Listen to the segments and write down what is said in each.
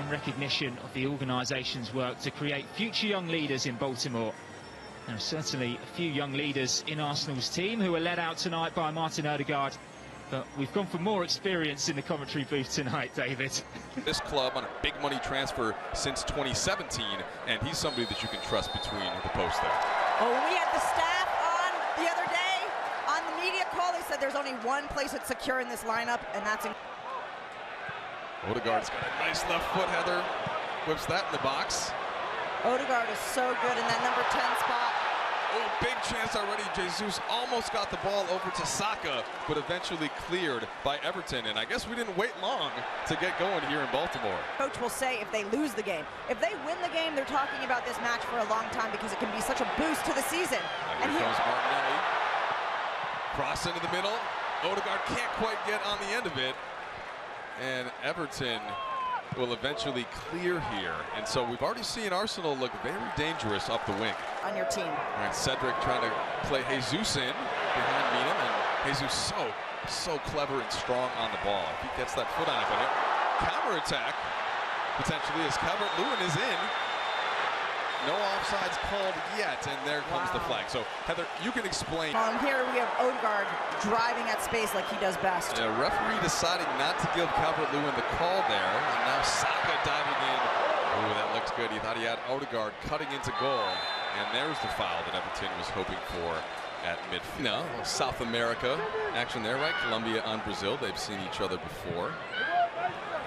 firm recognition of the organisation's work to create future young leaders in Baltimore. There are certainly a few young leaders in Arsenal's team who were led out tonight by Martin Odegaard, but we've gone for more experience in the commentary booth tonight, David. This club on a big money transfer since 2017, and he's somebody that you can trust between the posts there. Well, we had the staff on the other day on the media call. They said there's only one place that's secure in this lineup, and that's in. Odegaard's got a nice left foot, Heather. Whips that in the box. Odegaard is so good in that number 10 spot. Oh, big chance already. Jesus almost got the ball over to Saka, but eventually cleared by Everton. And I guess we didn't wait long to get going here in Baltimore. Coach will say if they lose the game. If they win the game, they're talking about this match for a long time because it can be such a boost to the season. And here comes Martinelli. Cross into the middle. Odegaard can't quite get on the end of it. And Everton will eventually clear here. And so we've already seen Arsenal look very dangerous up the wing. On your team. All right, Cedric trying to play Jesus in behind Mina, and Jesus so clever and strong on the ball. If he gets that foot on it, but counter-attack potentially as Calvert-Lewin is in. No offsides called yet, and there comes the flag. So, Heather, you can explain. Here we have Odegaard driving at space like he does best. The referee deciding not to give Calvert-Lewin the call there, and now Saka diving in. Ooh, that looks good. He thought he had Odegaard cutting into goal, and there's the foul that Everton was hoping for at midfield. No, South America action there, right? Colombia on Brazil. They've seen each other before.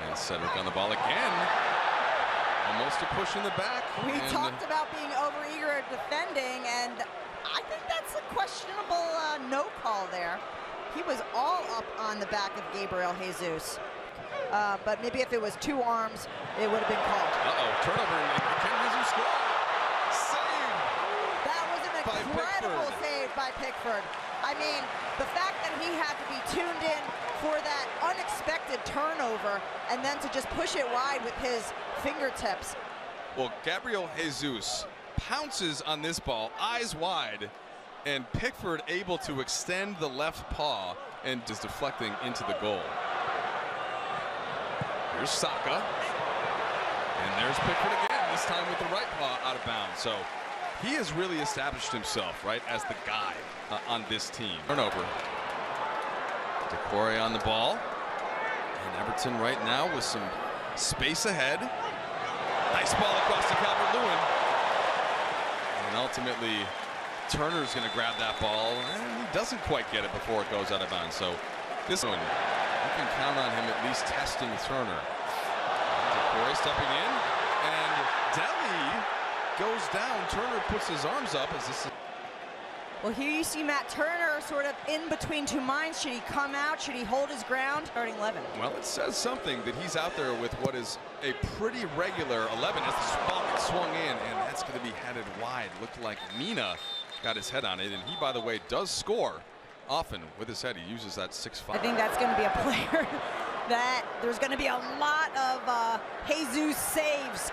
And Cedric on the ball again. Almost a push in the back. We talked about being overeager at defending, and I think that's a questionable no call there. He was all up on the back of Gabriel Jesus. But maybe if it was two arms, it would have been called. Turnover. Can Jesus score? Save! That was an incredible save by Pickford. I mean, the fact that he had to be tuned in for that unexpected turnover and then to just push it wide with his fingertips. Well, Gabriel Jesus pounces on this ball, eyes wide, and Pickford able to extend the left paw and just deflecting into the goal. Here's Saka, and there's Pickford again, this time with the right paw out of bounds. So he has really established himself, right, as the guy on this team. Turnover. Decore on the ball, and Everton right now with some space ahead. Nice ball across to Calvert-Lewin. And ultimately, Turner's going to grab that ball, and he doesn't quite get it before it goes out of bounds. So this one, you can count on him at least testing Turner. Decore stepping in, and Deli goes down. Turner puts his arms up as this is. Well, here you see Matt Turner sort of in between two minds. Should he come out? Should he hold his ground? Starting 11. Well, it says something that he's out there with what is a pretty regular 11 as the ball gets swung in, and that's going to be headed wide. Looked like Mina got his head on it, and he, by the way, does score often with his head. He uses that 6'5". I think that's going to be a player that there's going to be a lot of Jesus saves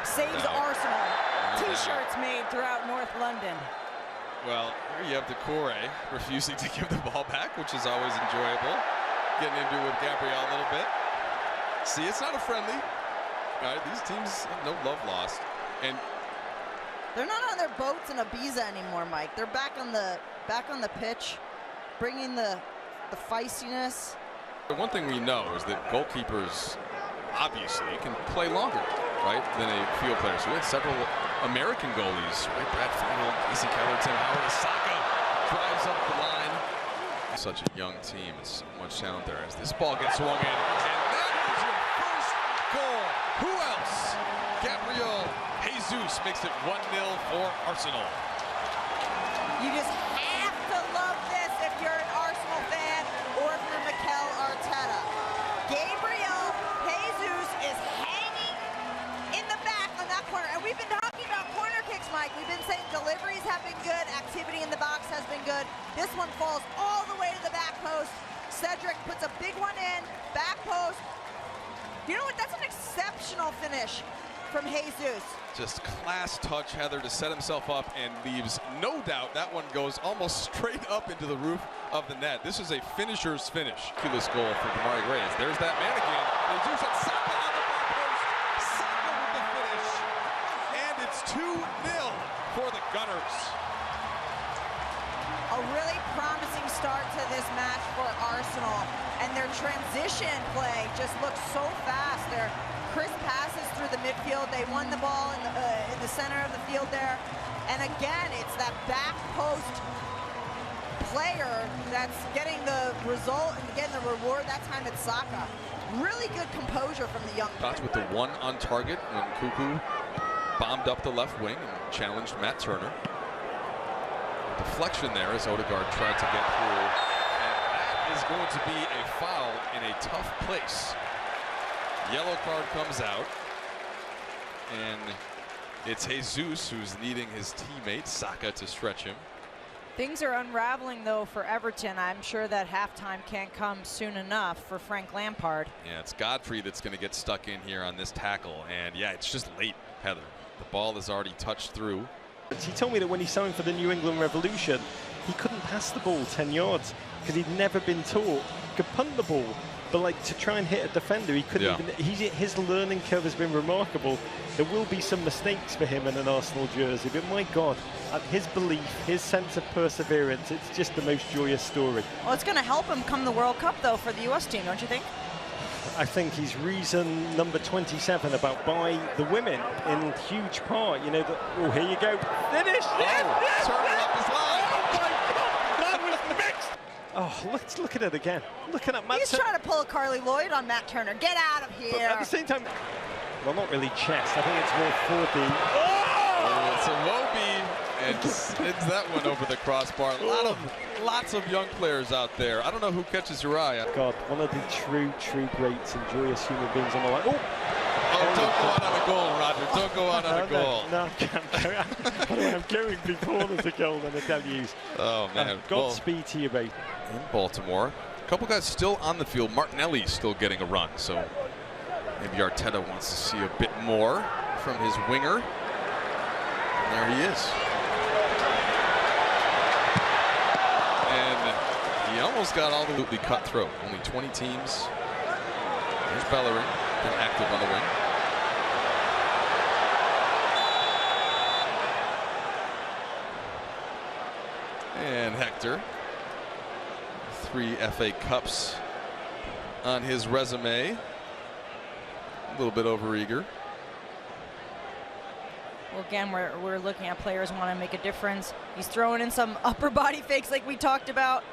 Arsenal T-shirts made throughout North London. Well, here you have Decore refusing to give the ball back, which is always enjoyable. Getting into it with Gabriel a little bit. See, it's not a friendly. All right, these teams have no love lost. And they're not on their boats in Ibiza anymore, Mike. They're back on the pitch, bringing the feistiness. The one thing we know is that goalkeepers obviously can play longer, right, than a field player. So we had several American goalies, right? Brad Farrell, Casey Keller, Tim Howard. Saka drives up the line. Such a young team, and so much talent there as this ball gets swung in. And that is your first goal. Who else? Gabriel Jesus makes it 1-0 for Arsenal. You just have to love this if you're an Arsenal fan or if you're Mikel Arteta. Gabriel Jesus is hanging in the back on that corner, and we've been talking about corner kicks, Mike. We've been saying deliveries have been good, activity in the box has been good. This one falls all the way to the back post. Cedric puts a big one in, back post. You know what? That's an exceptional finish from Jesus. Just class touch, Heather, to set himself up and leaves no doubt that one goes almost straight up into the roof of the net. This is a finisher's finish. Ridiculous goal for Damari Reyes. There's that man again. Jesus and Saka on the far post. Gunners. A really promising start to this match for Arsenal, and their transition play just looks so fast. Their crisp passes through the midfield. They won the ball in the center of the field there, and again, it's that back post player that's getting the result and getting the reward. That time it's Saka. Really good composure from the young player. With the one on target when Cuckoo bombed up the left wing and challenged Matt Turner. Deflection there as Odegaard tried to get through. And that is going to be a foul in a tough place. Yellow card comes out. And it's Jesus who's needing his teammate Saka to stretch him. Things are unraveling, though, for Everton. I'm sure that halftime can't come soon enough for Frank Lampard. Yeah, it's Godfrey that's going to get stuck in here on this tackle. And, yeah, it's just late, Heather. The ball is already touched through. He told me that when he signed for the New England Revolution, he couldn't pass the ball 10 yards because he'd never been taught. He could punt the ball, but like to try and hit a defender, he couldn't even. His learning curve has been remarkable. There will be some mistakes for him in an Arsenal jersey, but my God, his belief, his sense of perseverance, it's just the most joyous story. Well, it's going to help him come the World Cup, though, for the U.S. team, don't you think? I think he's reason number 27 about by the women in huge part. You know, oh, here you go. Finish! Yes! Turner up his line. Oh, my God! That was mixed! Oh, let's look at it again. Looking at Matt He's trying to pull a Carly Lloyd on Matt Turner. Get out of here. But at the same time, well, not really chest. I think it's more 4D. Oh! It's a Wobie and sends that one over the crossbar. Lots of young players out there. I don't know who catches your eye. God, one of the true greats and joyous human beings on the line. Oh, don't go out on a goal, Roger. Don't go out on a goal. No, I can't. I'm going before there's a goal and a deluge. Oh, man. Godspeed to you, mate. In Baltimore. A couple guys still on the field. Martinelli's still getting a run, so maybe Arteta wants to see a bit more from his winger. And there he is. And he almost got absolutely cutthroat. Only 20 teams. There's Bellerin, been active on the wing. And Hector. 3 FA Cups on his resume. A little bit overeager. Well, again, we're looking at players who want to make a difference. He's throwing in some upper body fakes like we talked about.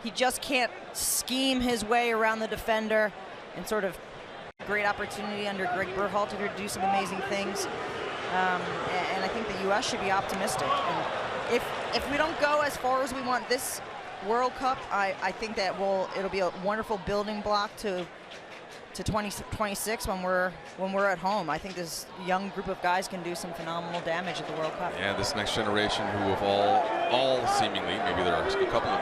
He just can't scheme his way around the defender, and sort of great opportunity under Greg Berhalter to do some amazing things. And I think the U.S. should be optimistic. And if we don't go as far as we want this World Cup, I think that it'll be a wonderful building block to 2026 when we're at home. I think this young group of guys can do some phenomenal damage at the World Cup. Yeah, this next generation who have all seemingly, maybe there are a couple of